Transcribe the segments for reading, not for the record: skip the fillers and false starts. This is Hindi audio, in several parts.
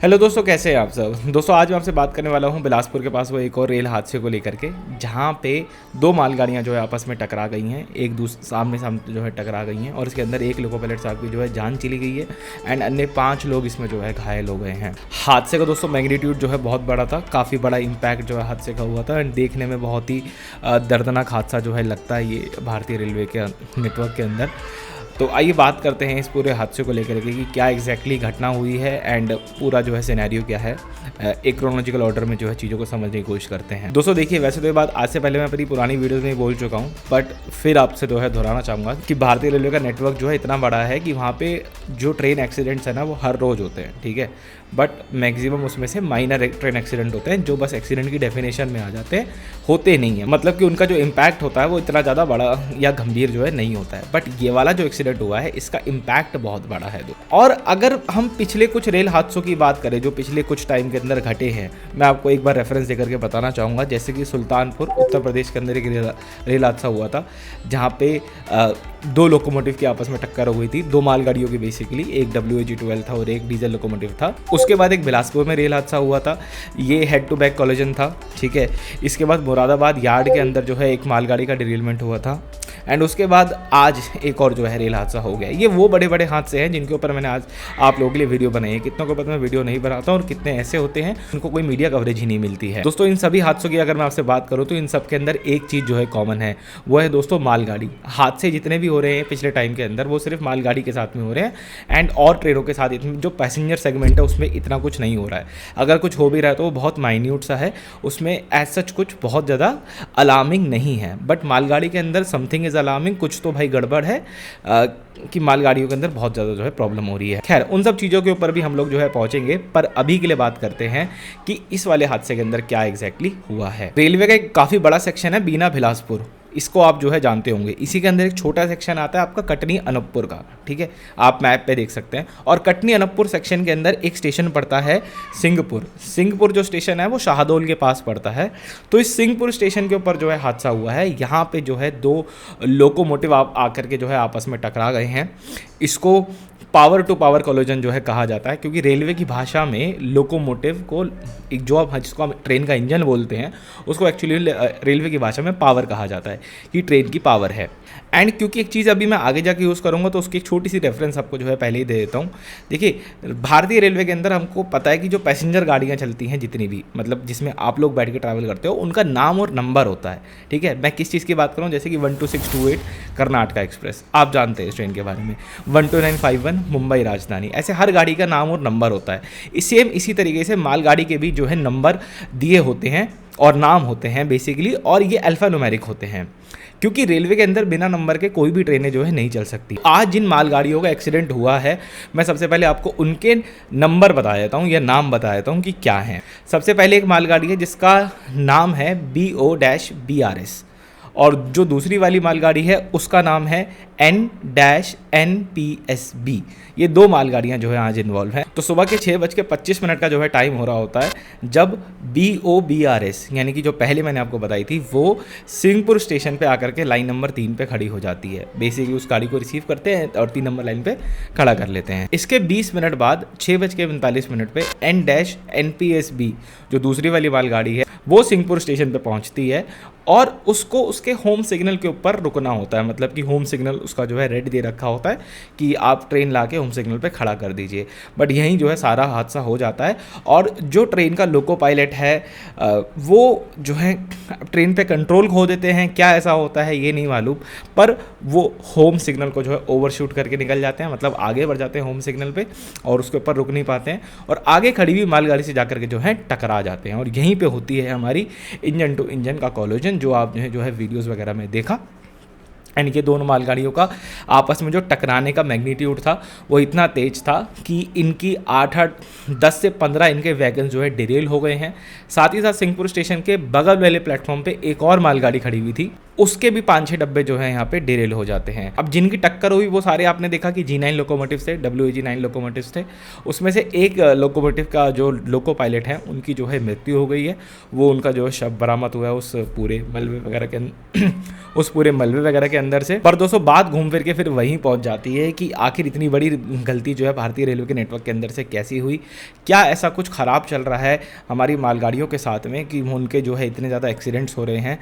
हेलो दोस्तों, कैसे हैं आप सब। दोस्तों आज मैं आपसे बात करने वाला हूं बिलासपुर के पास वो एक और रेल हादसे को लेकर के, जहां पे दो मालगाड़ियां जो है आपस में टकरा गई हैं। एक दूसरे सामने सामने जो है टकरा गई हैं और इसके अंदर एक लोको पायलट साहब की जो है जान चली गई है एंड अन्य 5 लोग इसमें जो है घायल हो गए हैं। हादसे का दोस्तों मैग्नीट्यूड जो है बहुत बड़ा था, काफ़ी बड़ा इम्पैक्ट जो है हादसे का हुआ था एंड देखने में बहुत ही दर्दनाक हादसा जो है लगता है ये भारतीय रेलवे के नेटवर्क के अंदर। तो आइए बात करते हैं इस पूरे हादसे को लेकर के कि क्या एग्जैक्टली घटना हुई है एंड पूरा जो है सिनेरियो क्या है। एक क्रोनोलॉजिकल ऑर्डर में जो है चीज़ों को समझने की कोशिश करते हैं। दोस्तों देखिए, वैसे तो ये बात आज से पहले मैं अपनी पुरानी वीडियोस में बोल चुका हूँ, बट फिर आपसे जो है दोहराना चाहूँगा कि भारतीय रेलवे का नेटवर्क जो है इतना बड़ा है कि वहाँ पे जो ट्रेन एक्सीडेंट्स है ना वो हर रोज़ होते हैं, ठीक है। बट मैक्सिमम उसमें से माइनर ट्रेन एक्सीडेंट होते हैं जो बस एक्सीडेंट की डेफिनेशन में आ जाते हैं, होते नहीं है। मतलब कि उनका जो इम्पैक्ट होता है वो इतना ज़्यादा बड़ा या गंभीर जो है नहीं होता है। बट ये वाला जो एक्सीडेंट हुआ है इसका इम्पैक्ट बहुत बड़ा है। और अगर हम पिछले कुछ रेल हादसों की बात करें जो पिछले कुछ टाइम के अंदर घटे हैं, मैं आपको एक बार रेफरेंस देकर के बताना चाहूँगा। जैसे कि सुल्तानपुर उत्तर प्रदेश के अंदर एक रेल हादसा हुआ था जहाँ पे 2 लोकोमोटिव की आपस में टक्कर हो गई थी, 2 मालगाड़ियों की बेसिकली, एक WAG-12 था और एक डीजल लोकोमोटिव था। उसके बाद एक बिलासपुर में रेल हादसा हुआ था, ये हेड टू बैक कोलिजन था, ठीक है। इसके बाद मुरादाबाद यार्ड के अंदर जो है एक मालगाड़ी का डिरेलमेंट हुआ था एंड उसके बाद आज एक और जो है रेल हादसा हो गया। ये वो बड़े बड़े हादसे हैं जिनके ऊपर मैंने आज आप लोगों के लिए वीडियो बनाई है। कितनों को पता मैं वीडियो नहीं बनाता और कितने ऐसे होते हैं उनको कोई मीडिया कवरेज ही नहीं मिलती है। दोस्तों इन सभी हादसों की अगर मैं आपसे बात करूँ तो इन सब के अंदर एक चीज़ जो है कॉमन है, वो है दोस्तों मालगाड़ी। हादसे जितने भी हो रहे हैं पिछले टाइम के अंदर वो सिर्फ मालगाड़ी के साथ में हो रहे हैं एंड और ट्रेनों के साथ जो पैसेंजर सेगमेंट है उसमें इतना कुछ नहीं हो रहा है। अगर कुछ हो भी रहा है तो वो बहुत माइन्यूट सा है, उसमें एज सच कुछ बहुत ज़्यादा अलार्मिंग नहीं है। बट मालगाड़ी के अंदर समथिंग इज़ अलार्मिंग, कुछ तो भाई गड़बड़ है कि मालगाड़ियों के अंदर बहुत ज़्यादा जो है प्रॉब्लम हो रही है। खैर उन सब चीज़ों के ऊपर भी हम लोग जो है पहुंचेंगे, पर अभी के लिए बात करते हैं कि इस वाले हादसे के अंदर क्या एग्जैक्टली हुआ है। रेलवे का एक काफ़ी बड़ा सेक्शन है बीना बिलासपुर, इसको आप जो है जानते होंगे। इसी के अंदर एक छोटा सेक्शन आता है आपका कटनी अनूपपुर का, ठीक है, आप मैप पे देख सकते हैं। और कटनी अनूपपुर सेक्शन के अंदर एक स्टेशन पड़ता है सिंहपुर। सिंहपुर जो स्टेशन है वो शाहदोल के पास पड़ता है। तो इस सिंहपुर स्टेशन के ऊपर जो है हादसा हुआ है। यहाँ पे जो है 2 लोकोमोटिव आकर के जो है आपस में टकरा गए हैं। इसको पावर टू पावर कोलिजन जो है कहा जाता है, क्योंकि रेलवे की भाषा में लोकोमोटिव को एक जो आप जिसको हम ट्रेन का इंजन बोलते हैं उसको एक्चुअली रेलवे की भाषा में पावर कहा जाता है कि ट्रेन की पावर है। एंड क्योंकि एक चीज़ अभी मैं आगे जाके यूज़ करूँगा तो उसकी एक छोटी सी रेफरेंस आपको जो है पहले ही दे देता हूँ। देखिए भारतीय रेलवे के अंदर हमको पता है कि जो पैसेंजर गाड़ियाँ चलती हैं जितनी भी, मतलब जिसमें आप लोग बैठ के ट्रैवल करते हो, उनका नाम और नंबर होता है, ठीक है। मैं किस चीज़ की बात करूँ, जैसे कि 12628 कर्नाटक एक्सप्रेस, आप जानते हैं इस ट्रेन के बारे में। 12951 मुंबई राजधानी, ऐसे हर गाड़ी का नाम और नंबर होता है। सेम इसी तरीके से मालगाड़ी के भी जो है नंबर दिए होते हैं और नाम होते हैं बेसिकली, और ये अल्फान्यूमेरिक होते हैं, क्योंकि रेलवे के अंदर बिना नंबर के कोई भी ट्रेनें जो है नहीं चल सकती। आज जिन मालगाड़ियों का एक्सीडेंट हुआ है, मैं सबसे पहले आपको उनके नंबर बता देता हूँ या नाम बता देता हूँ कि क्या है। सबसे पहले एक मालगाड़ी है जिसका नाम है BO-BRS और जो दूसरी वाली मालगाड़ी है उसका नाम है N-NPSB। ये 2 मालगाड़ियाँ जो है आज इन्वॉल्व हैं। तो सुबह के 6:25 का जो है टाइम हो रहा होता है जब BO-BRS यानी कि जो पहले मैंने आपको बताई थी वो सिंहपुर स्टेशन पे आकर के लाइन नंबर 3 पे खड़ी हो जाती है। बेसिकली उस गाड़ी को रिसीव करते हैं और 3 नंबर लाइन पे खड़ा कर लेते हैं। इसके 20 मिनट बाद 6:45 पे N-NPSB जो दूसरी वाली मालगाड़ी है वो सिंहपुर स्टेशन पे पहुंचती है और उसको उसके होम सिग्नल के ऊपर रुकना होता है। मतलब कि होम सिग्नल उसका जो है रेड दे रखा होता है कि आप ट्रेन लाके होम सिग्नल पे खड़ा कर दीजिए। बट यहीं जो है सारा हादसा हो जाता है और जो ट्रेन का लोको पायलट है वो जो है ट्रेन पे कंट्रोल खो देते हैं। क्या ऐसा होता है ये नहीं मालूम, पर वो होम सिग्नल को जो है ओवरशूट करके निकल जाते हैं, मतलब आगे बढ़ जाते हैं होम सिग्नल पे और उसके ऊपर रुक नहीं पाते हैं और आगे खड़ी हुई मालगाड़ी से जाकर के जो है टकरा जाते हैं। और यहीं पे होती है हमारी इंजन टू इंजन का कोलिजन, जो आपने जो है वीडियोस वगैरह में देखा। एंड ये दोनों मालगाड़ियों का आपस में जो टकराने का मैग्नीट्यूड था वो इतना तेज था कि इनकी 10 से 15 इनके वैगन जो है डिरेल हो गए हैं। साथ ही साथ सिंहपुर स्टेशन के बगल वाले प्लेटफॉर्म पे एक और मालगाड़ी खड़ी हुई थी, उसके भी 5-6 डब्बे जो है यहाँ पे डिरेल हो जाते हैं। अब जिनकी टक्कर हुई वो सारे आपने देखा कि G9 लोकोमोटिव थे, WAG9 लोकोमोटिव थे। उसमें से एक लोकोमोटिव का जो लोको पायलट है उनकी जो है मृत्यु हो गई है। वो उनका जो शव बरामद हुआ है उस पूरे मलबे वगैरह के उस पूरे मलबे वगैरह के अंदर से। पर दोस्तों बात घूम फिर के फिर वहीं पहुंच जाती है कि आखिर इतनी बड़ी गलती जो है भारतीय रेलवे के नेटवर्क के अंदर से कैसी हुई, क्या ऐसा कुछ ख़राब चल रहा है हमारी मालगाड़ियों के साथ में कि उनके जो है इतने ज़्यादा एक्सीडेंट्स हो रहे हैं।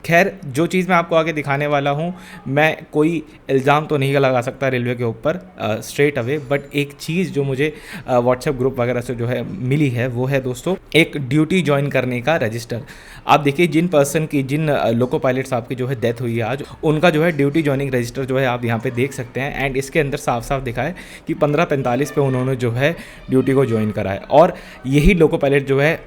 खैर जो चीज़ मैं आपको आगे दिखाने वाला हूँ, मैं कोई इल्ज़ाम तो नहीं लगा सकता रेलवे के ऊपर स्ट्रेट अवे, बट एक चीज़ जो मुझे व्हाट्सएप ग्रुप वगैरह से जो है मिली है वो है दोस्तों एक ड्यूटी ज्वाइन करने का रजिस्टर। आप देखिए जिन लोको पायलट साहब की जो है डेथ हुई है आज, उनका जो है ड्यूटी ज्वाइनिंग रजिस्टर जो है आप यहाँ पे देख सकते हैं। एंड इसके अंदर साफ साफ दिखा है कि 15:45 पे उन्होंने जो है ड्यूटी को ज्वाइन करा है। और यही लोको पायलट जो है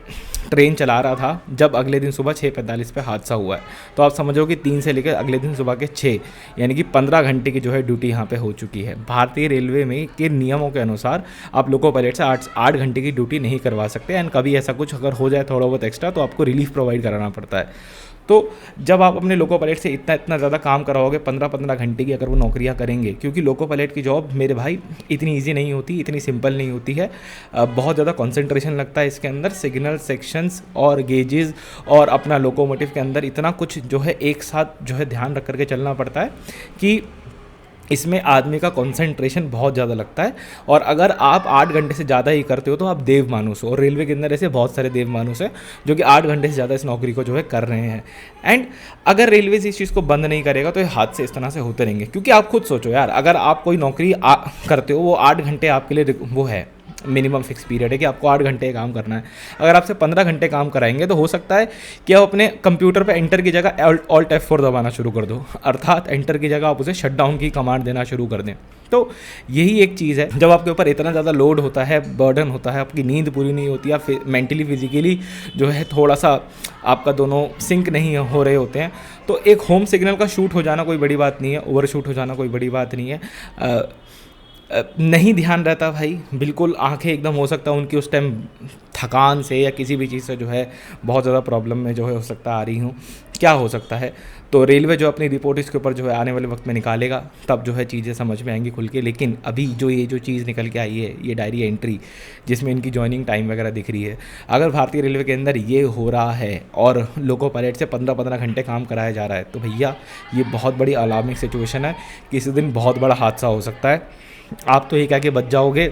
ट्रेन चला रहा था जब अगले दिन सुबह 6:45 पे हादसा हुआ है। तो आप समझो कि 3 से लेकर अगले दिन सुबह के 6 यानी कि 15 घंटे की जो है ड्यूटी यहाँ पे हो चुकी है। भारतीय रेलवे में के नियमों के अनुसार आप लोको पायलट से 8 घंटे की ड्यूटी नहीं करवा सकते। एंड कभी ऐसा कुछ अगर हो जाए थोड़ा बहुत एक्स्ट्रा तो आपको रिलीफ प्रोवाइड कराना पड़ता है। तो जब आप अपने लोको पायलट से इतना ज़्यादा काम कराओगे 15-15 घंटे की अगर वो नौकरियां करेंगे, क्योंकि लोको पायलट की जॉब मेरे भाई इतनी इजी नहीं होती, इतनी सिंपल नहीं होती है। बहुत ज़्यादा कंसंट्रेशन लगता है इसके अंदर, सिग्नल सेक्शंस और गेजेस और अपना लोकोमोटिव के अंदर इतना कुछ जो है एक साथ जो है ध्यान रख करके चलना पड़ता है कि इसमें आदमी का कंसंट्रेशन बहुत ज़्यादा लगता है। और अगर आप 8 घंटे से ज़्यादा ही करते हो तो आप देव मानुस हो। और रेलवे के अंदर ऐसे बहुत सारे देव मानुस हैं जो कि 8 घंटे से ज़्यादा इस नौकरी को जो है कर रहे हैं। एंड अगर रेलवे इस चीज़ को बंद नहीं करेगा तो ये हादसे इस तरह से होते रहेंगे। क्योंकि आप खुद सोचो यार, अगर आप कोई नौकरी करते हो वो 8 घंटे आपके लिए वो है मिनिमम फिक्स पीरियड है कि आपको 8 घंटे काम करना है। अगर आपसे 15 घंटे काम कराएंगे तो हो सकता है कि आप अपने कंप्यूटर पे एंटर की जगह Alt F4 दबाना शुरू कर दो, अर्थात एंटर की जगह आप उसे शट डाउन की कमांड देना शुरू कर दें। तो यही एक चीज़ है, जब आपके ऊपर इतना ज़्यादा लोड होता है, बर्डन होता है, आपकी नींद पूरी नहीं होती, या मेंटली फिजिकली जो है थोड़ा सा आपका दोनों सिंक नहीं हो रहे होते हैं, तो एक होम सिग्नल का शूट हो जाना कोई बड़ी बात नहीं है, ओवर शूट हो जाना कोई बड़ी बात नहीं है। नहीं ध्यान रहता भाई, बिल्कुल आंखें एकदम हो सकता है उनकी उस टाइम थकान से या किसी भी चीज़ से जो है बहुत ज़्यादा प्रॉब्लम में जो है हो सकता आ रही हूँ, क्या हो सकता है। तो रेलवे जो अपनी रिपोर्ट इसके ऊपर जो है आने वाले वक्त में निकालेगा तब जो है चीज़ें समझ में आएंगी खुल के। लेकिन अभी जो चीज़ निकल के आई है, ये डायरी एंट्री जिसमें इनकी ज्वाइनिंग टाइम वगैरह दिख रही है, अगर भारतीय रेलवे के अंदर ये हो रहा है और लोको पायलट से 15-15 घंटे काम कराया जा रहा है, तो भैया ये बहुत बड़ी अलार्मिंग सिचुएशन है। किसी दिन बहुत बड़ा हादसा हो सकता है। आप तो ये कह के बच जाओगे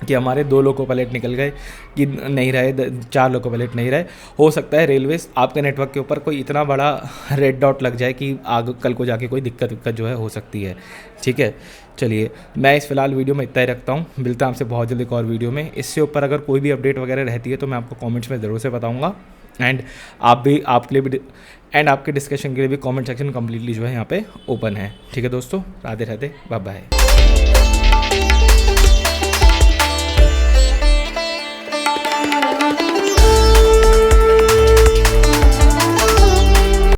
कि हमारे 2 लोको पायलट निकल गए, कि नहीं रहे 4 लोको पायलट नहीं रहे। हो सकता है रेलवे आपके नेटवर्क के ऊपर कोई इतना बड़ा रेड डॉट लग जाए कि आगे कल को जाके कोई दिक्कत जो है हो सकती है। ठीक है, चलिए मैं इस फिलहाल वीडियो में इतना ही रखता हूँ। मिलता हूँ आपसे बहुत जल्दी एक और वीडियो में। इससे ऊपर अगर कोई भी अपडेट वगैरह रहती है तो मैं आपको कॉमेंट्स में ज़रूर से बताऊँगा। एंड आपके लिए भी एंड आपके डिस्कशन के लिए भी कमेंट सेक्शन कम्प्लीटली जो है यहाँ पे ओपन है। ठीक है दोस्तों, राधे राधे, बाय बाय।